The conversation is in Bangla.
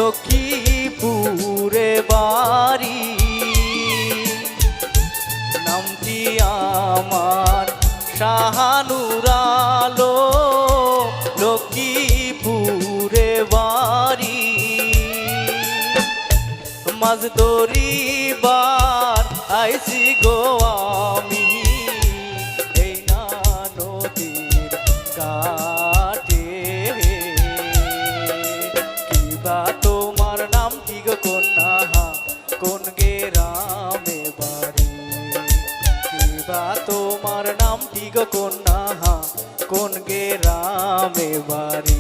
লক্ষ্মীপুরে বাড়ি। নামটি আমার শাহানুর আলো, লক্ষ্মীপুরে বাড়ি। মাছ ধরিবার আইছি গো আমি এই না নদীর ঘাটে। কিবা তোমার নাম কি গো কন্যা, কোন গ্রামে বাড়ি? কিবা তোমার নাম কি গো কন্যা, কোন গ্রামে বাড়ি?